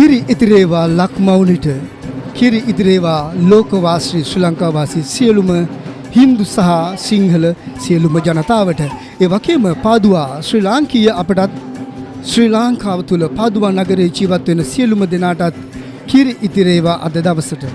කිරි ඉතිරේවා ලක්මවුනිට කිරි ඉදිරේවා ලෝකවාසී ශ්‍රී ලංකාවාසී සියලුම හින්දු සහ සිංහල සියලුම ජනතාවට ඒ වගේම පාදුවා ශ්‍රී ලාංකීය අපටත් ශ්‍රී ලංකාව තුළ පාදුවා නගරයේ ජීවත් වෙන සියලුම දෙනාටත් කිරි ඉතිරේවා අද දවසට.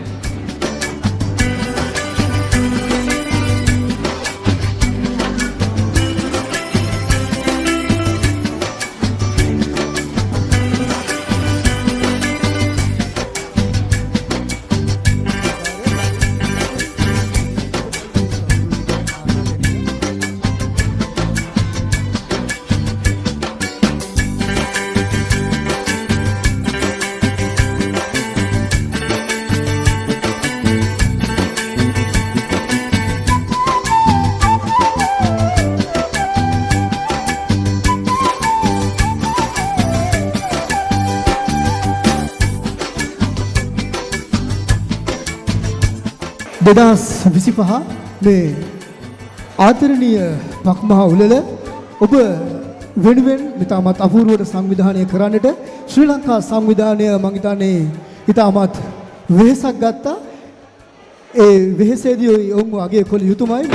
දෙදස් 25 මේ ආදරණීය පක්මහා උළෙල ඔබ වෙනුවෙන් ඉතාමත් අපූර්වවට සංවිධානය කරන්නට ශ්‍රී ලංකා සංවිධානය මම හිතන්නේ ඉතාමත් වෙහෙසක් ගත්තා. ඒ වෙහෙසේදී ඔවුන් අගය කළ යුතුමයි.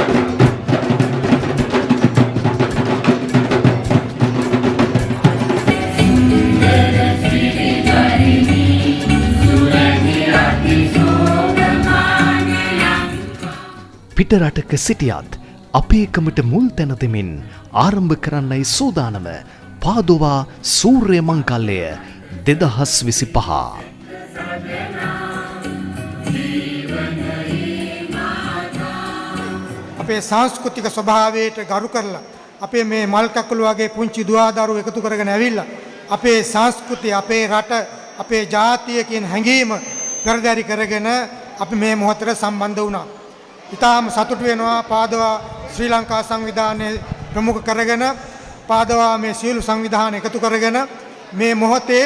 පිටරටක සිටියත් අපේ එකමට මුල් තැන දෙමින් ආරම්භ කරන්නයි සූදානම පාදොවා සූර්ය මංකල්ලය 2025. අපේ සංස්කෘතික ස්වභාවයට ගරු කරලා අපේ මේ මල් කකුළු වගේ පුංචි දුවදරුවෝ එකතු කරගෙන ඇවිල්ලා අපේ සංස්කෘතිය අපේ රට අපේ ජාතිය කියන හැඟීම පෙරදරි කරගෙන අපි මේ මොහොතට සම්බන්ධ වුණා. ඉතාම සතුටු වෙනවා පාදවා ශ්‍රී ලංකා සංවිධානයේ ප්‍රමුඛ කරගෙන පාදවා මේ සියලු සංවිධාන එකතු කරගෙන මේ මොහොතේ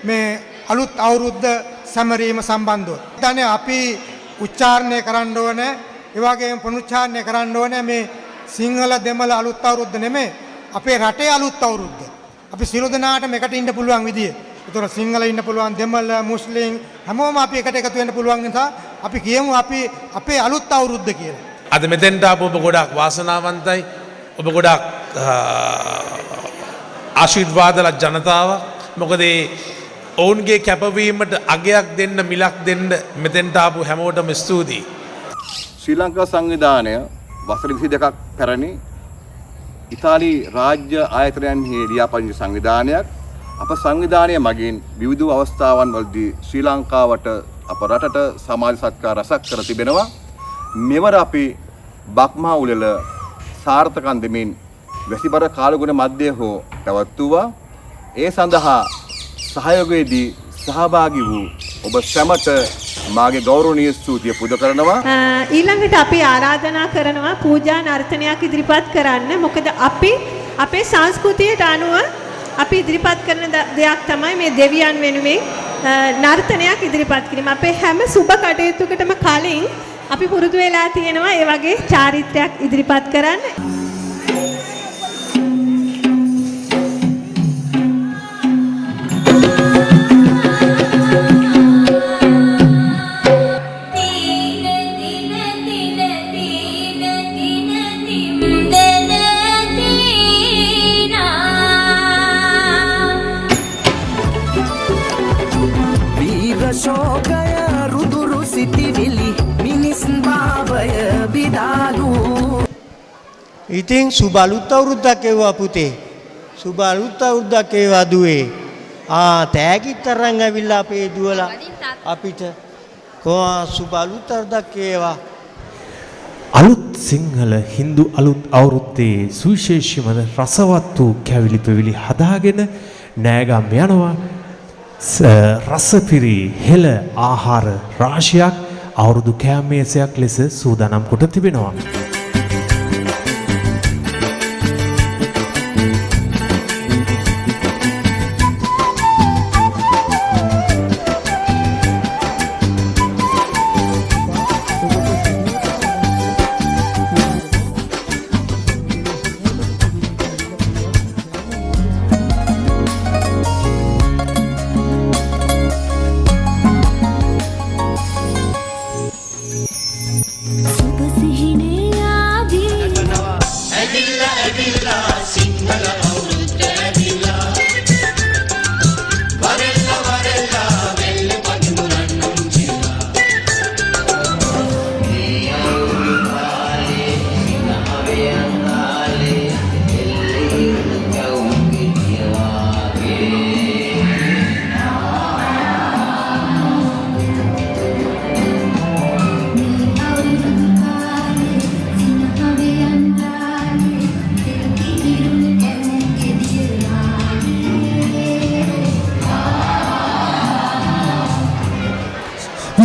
මේ අලුත් අවුරුද්ද සැමරීම සම්බන්ධව. දැන් අපි උච්චාරණය කරන්න ඕනේ, ඒ වගේම පුනරුච්චාරණය කරන්න ඕනේ මේ සිංහල දෙමළ අලුත් අවුරුද්ද නෙමෙයි අපේ රටේ අලුත් අවුරුද්ද. අපි සියලු දෙනාටම එකට ඉන්න පුළුවන් විදිය. ඒතර සිංහල ඉන්න පුළුවන්, දෙමළ, මුස්ලිම් හැමෝම අපි එකට එකතු වෙන්න පුළුවන් නිසා අපි කියමු අපි අපේ අලුත් අවුරුද්ද කියලා. අද මෙතෙන්ට ආපු ඔබ ගොඩක් වාසනාවන්තයි. ඔබ ගොඩක් ආශිර්වාදලත් ජනතාවක්. මොකද ඔවුන්ගේ කැපවීමට අගයක් දෙන්න, මිලක් දෙන්න මෙතෙන්ට ආපු හැමෝටම ස්තුතියි. ශ්‍රී ලංකා සංවිධානය වසර 22ක් පැරණි ඉතාලි රාජ්‍ය ආයතනයන්හි ලියාපදිංචි සංවිධානයක්. අප සංවිධානය මගින් විවිධ අවස්ථාවන් වලදී ශ්‍රී ලංකාවට අප රටට සමාජ සත්කාර රැසක් කර තිබෙනවා. මෙවර අපි බක්මහා උළෙල සාර්ථකම් දෙමින් වැසිබර කාලගුණ මැදේ හෝ පැවැත්වුවා. ඒ සඳහා සහයෝගයේදී සහභාගී වූ ඔබ සැමට මාගේ ගෞරවනීය ස්තුතිය පුද කරනවා. ඊළඟට අපි ආරාධනා කරනවා පූජා නර්තනයක් ඉදිරිපත් කරන්න. මොකද අපි අපේ සංස්කෘතියට අනුව අපි ඉදිරිපත් කරන දෙයක් තමයි මේ දෙවියන් වෙනුවෙන් නර්තනයක් ඉදිරිපත් කිරීම. අපේ හැම සුබ කටයුත්තකටම කලින් අපි පුරුදු වෙලා තියෙනවා ඒ වගේ චාරිත්‍රයක් ඉදිරිපත් කරන්න. ඉතින් සුබ අලුත් අවුරුද්දක් එවුවා පුතේ. සුබ අලුත් අවුරුද්දක් එවුවා දුවේ. තෑගිත් අරන් ඇවිල්ලා අපේ දුවලා අපිට සුබ අලුත් අවුරුද්දක් එවුවා. අලුත් සිංහල හින්දු අලුත් අවුරුද්දේ සුවිශේෂීම රසවත් වූ කැවිලි පෙවිලි හදාගෙන නෑගම් යනවා. රසපිරි හෙළ ආහාර රාශියක් අවුරුදු කෑම මේසයක් ලෙස සූදානම් කොට තිබෙනවා.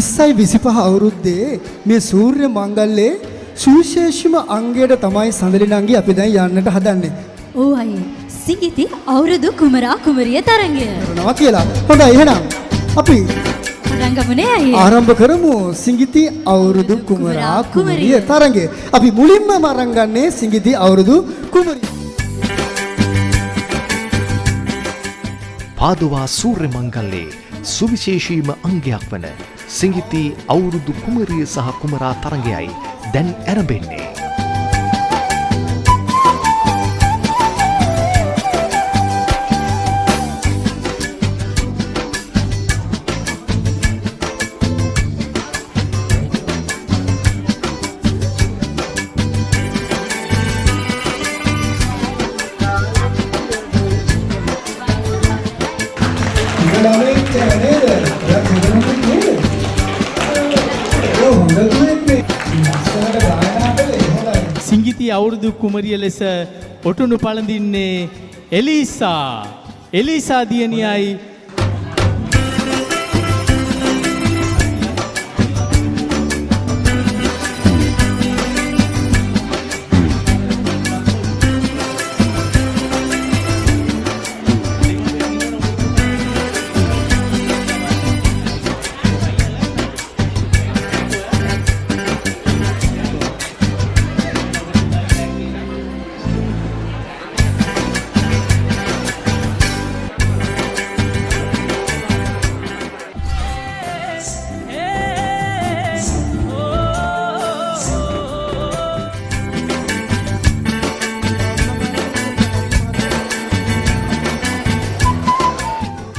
20යි 25 අවුරුද්දේ මේ සූර්ය මංගල්‍යයේ සුවිශේෂම අංගයට තමයි සඳලිනංගි අපි දැන් යන්නට හදන්නේ. ඕ අයියේ සිඟිති අවුරුදු කුමරා කුමරිය තරඟය. කරනවා කියලා. හොඳයි එහෙනම් අපි රංගමුනේ අයියේ. ආරම්භ කරමු සිඟිති අවුරුදු කුමරා කුමරිය තරඟය. අපි මුලින්ම අරන් ගන්නේ සිඟිති අවුරුදු කුමරිය. පාදුවා සූර්ය මංගල්‍යයේ සුවිශේෂීම අංගයක් වන සිඟිති අවුරුදු කුමරිය සහ කුමරා තරඟයයි දැන් ආරම්භෙන්නේ. සිංගිති අවුරුදු කුමරිය ලෙස ඔටුනු පළඳින්නේ එලීසා දියණියයි.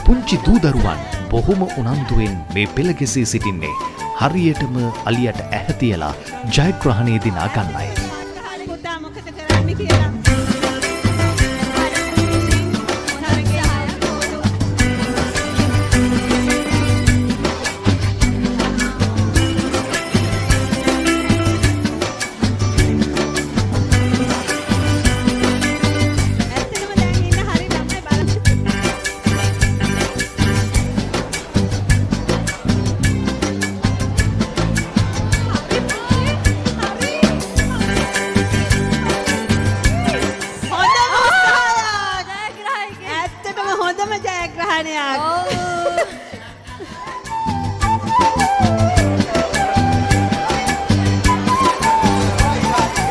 පුංචි දූදරුවන් බොහොම උනන්දුවෙන් මේ පෙළ ගැසී සිටින්නේ හරියටම අලියට ඇහැ තියලා ජයග්‍රහණය දිනා ගන්නයි. පුතා මොකද කරන්නේ කියලා. හොඳම ජයග්‍රහණයක්.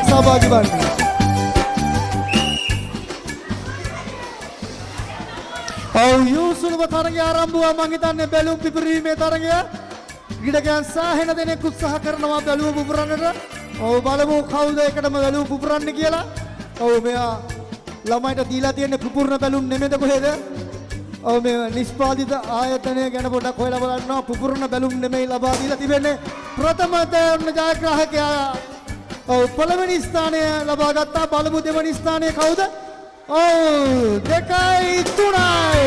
සහභාගී වන්න. ඔව් යූසුලුව තරගය ආරම්භ වුණා. මං හිතන්නේ බැලුම් පිපිරීමේ තරගය. ක්‍රීඩකයන් සෑහෙන දෙනෙක් උත්සාහ කරනවා බැලුම පුපුරන්නට. ඔව් බලමු කවුද එකටම බැලුම් පුපුරන්නේ කියලා. ඔව් මෙයා ළමයිට දීලා තියෙන පුපුරන බැලුම් නෙමෙයිද කොහෙද? ඔව් මේ නිෂ්පාදිත ආයතනය ගැන පොඩ්ඩක් හොයලා බලන්න. පුපුරන බැලුම් නෙමෙයි ලබා දීලා තිබෙන්නේ. ප්‍රථම ජයග්‍රාහකයා ඔව් පළවෙනි ස්ථානය ලබා ගත්තා. බලමු දෙවෙනි ස්ථානය කවුද? ඔව් 2යි 3යි.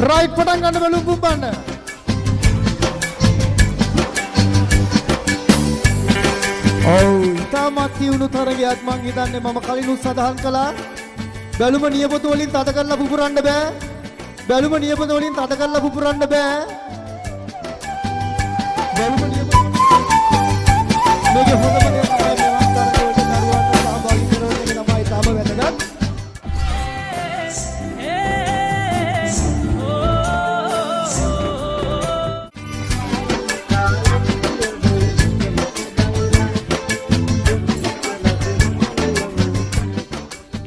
රයිට් පටන් ගන්න බැලුම් පුම්බන්න. ඔව් ඉතාමත් තියුණු තරගයක්. මං හිතන්නේ මම කලිනුත් සඳහන් කළා බැලුම නියපොතු වලින් තද කරලා පුපුරන්න බෑ. බැලුම නියපොතු වලින් තද කරලා පුපුරන්න බෑ. බැලුම නියපොතු මේකේ හොඳම දේ තමයි මෙවන් තරගවලට දරුවන්ට සහභාගී කරන එක තමයි තාම වැදගත්.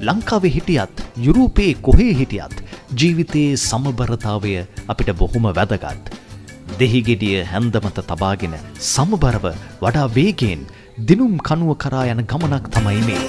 ලංකාවේ හිටියත් යුරෝපයේ කොහේ හිටියත් ජීවිතයේ සමබරතාවය අපිට බොහොම වැදගත්. දෙහිගෙඩිය හැන්දමත තබාගෙන සමබරව වඩා වේගයෙන් දිනුම් කනුව කරා යන ගමනක් තමයි මේ.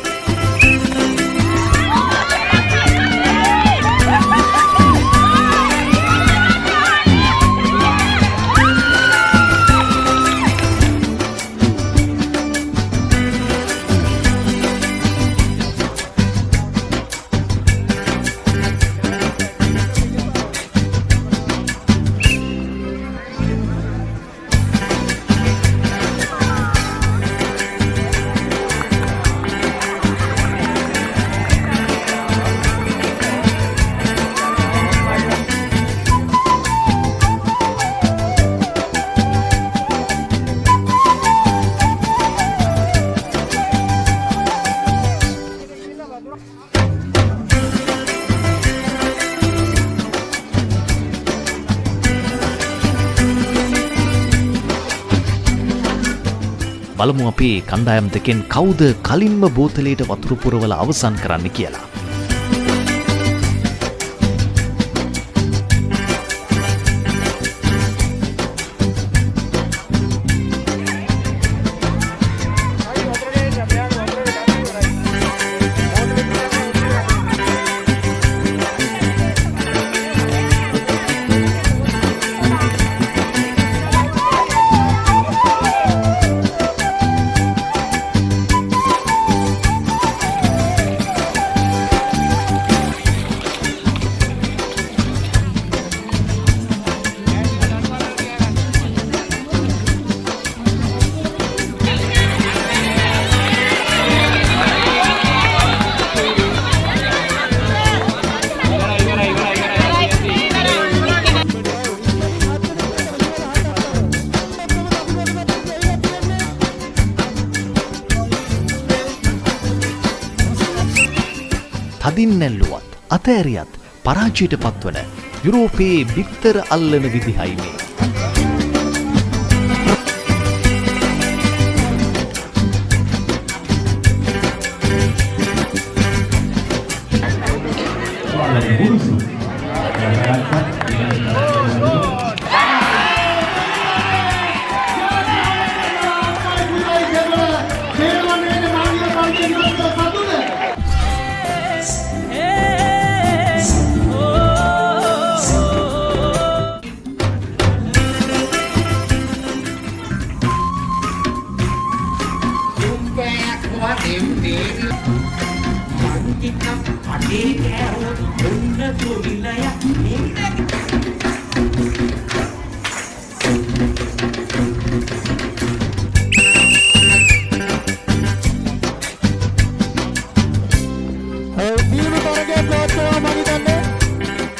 බලමු අපේ කණ්ඩායම් දෙකෙන් කවුද කලින්ම බෝතලයට වතුර පුරවලා අවසන් කරන්න කියලා. තදින් නැල්ලුවත් අතෑරියත් පරාජයට පත්වන යුරෝපයේ බිත්තර අල්ලන විදිහයි මේ.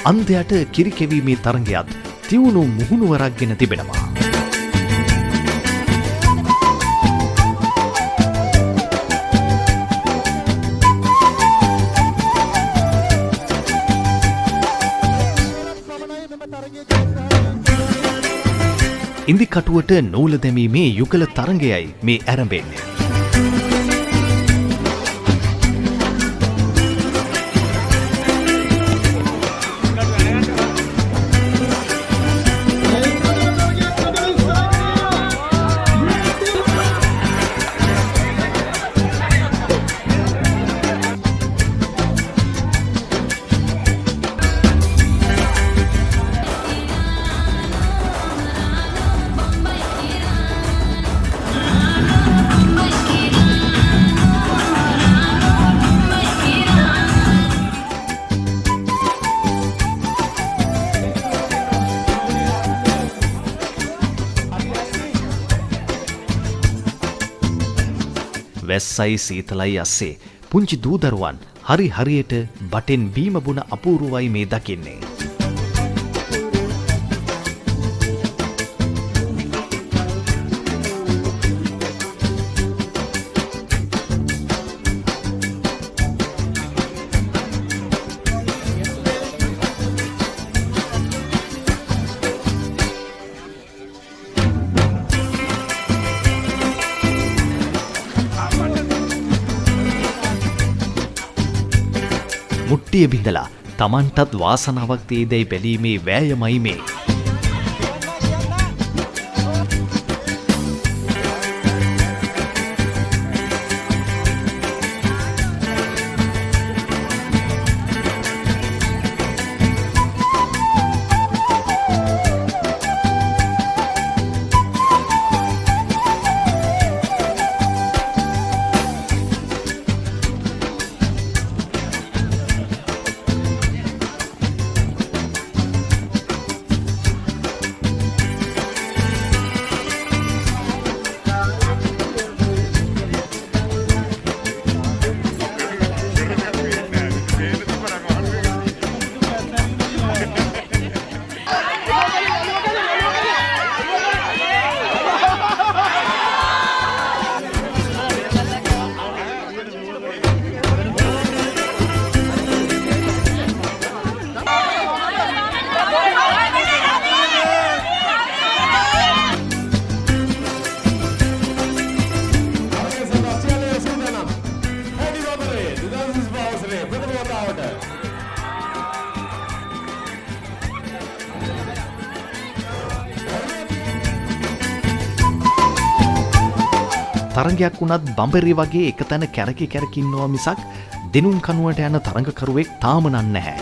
අන්දයට කිරිකෙවීමේ තරගයත් තිවුණු මුහුණුවරක් ගෙන තිබෙනවා. ඉන්දිකටුවට නූල දැමීමේ යුගල තරගයයි මේ ඇරඹෙන්නේ. වැස්සයි සීතලයි අස්සේ පුංචි දූදරුවන් හරි හරියට බටෙන් බීම බුණ අපූරුවයි මේ දකින්නේ. මුට්ටිය බිඳලා තමන්ටත් වාසනාවක් තියේදැයි බැලීමේ වෑයමයි මේ. තරගයක් වුණත් බඹරි වගේ එක තැන කැරකි කැරකින්නවා මිසක් දිනුම් කනුවට යන තරඟකරුවෙක් තාම නැහැ.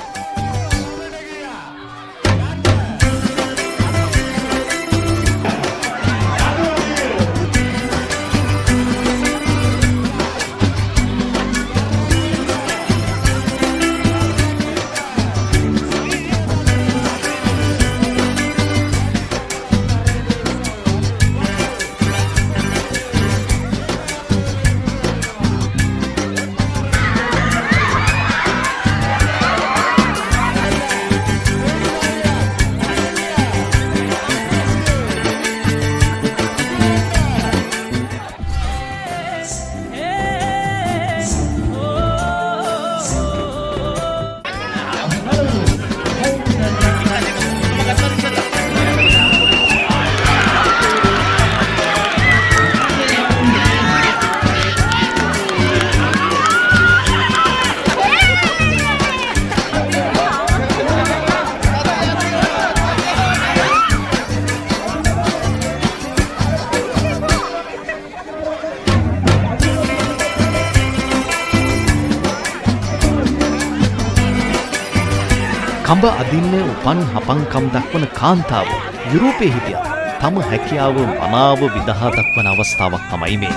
කඹ අදින්න උපන් හපන්කම් දක්වන කාන්තාව යුරෝපයේ හිටියත් තම හැකියාව මනාව විදහා දක්වන අවස්ථාවක් තමයි මේ.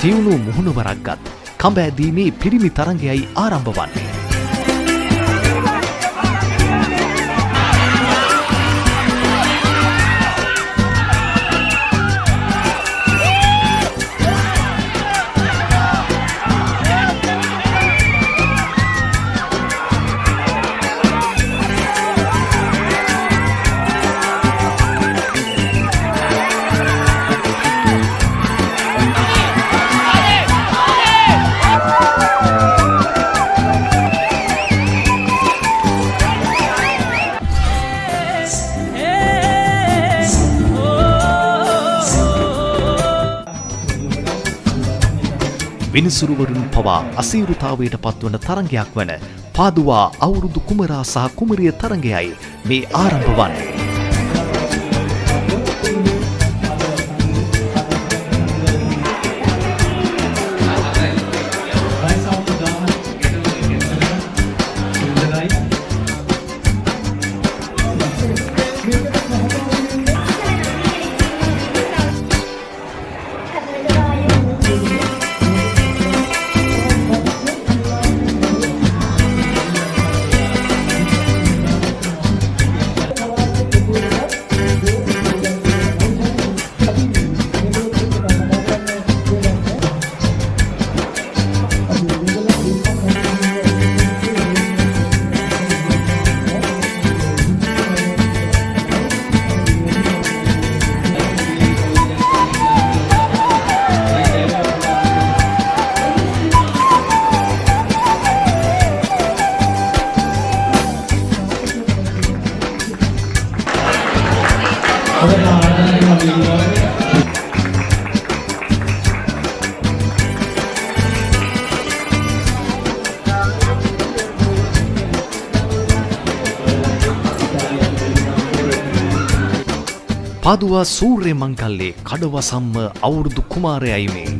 තියුණු මුහුණුවරක් ගත් කඹ ඇදීමේ පිරිමි තරඟයයි ආරම්භ වන්නේ. විනිසුරුවරුන් පවා අසීරුතාවයට පත්වන තරඟයක් වන පාදුවා අවුරුදු කුමරා සහ කුමරිය තරඟයයි මේ ආරම්භ වන්නේ. පාදුවා සූර්ය මංගල්ලේ කඩවසම්ම අවුරුදු කුමාරයයි මේ.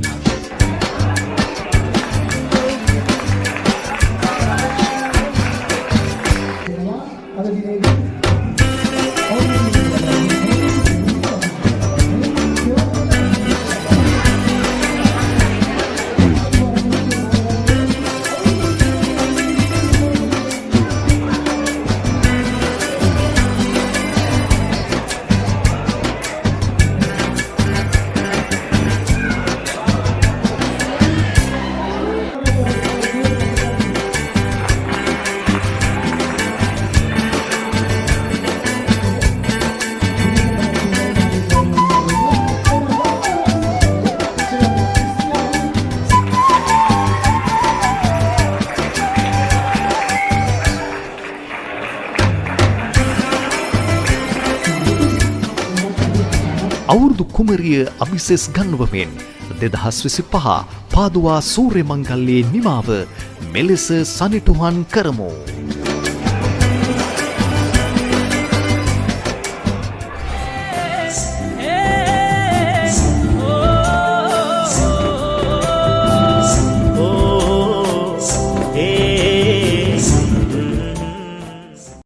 අවුරුදු කුමරිය අභිසෙස් ගන්වමින් 2025 පාදුවා සූර්ය මංගල්‍යයේ නිමාව මෙලෙස සනිටුහන් කරමු.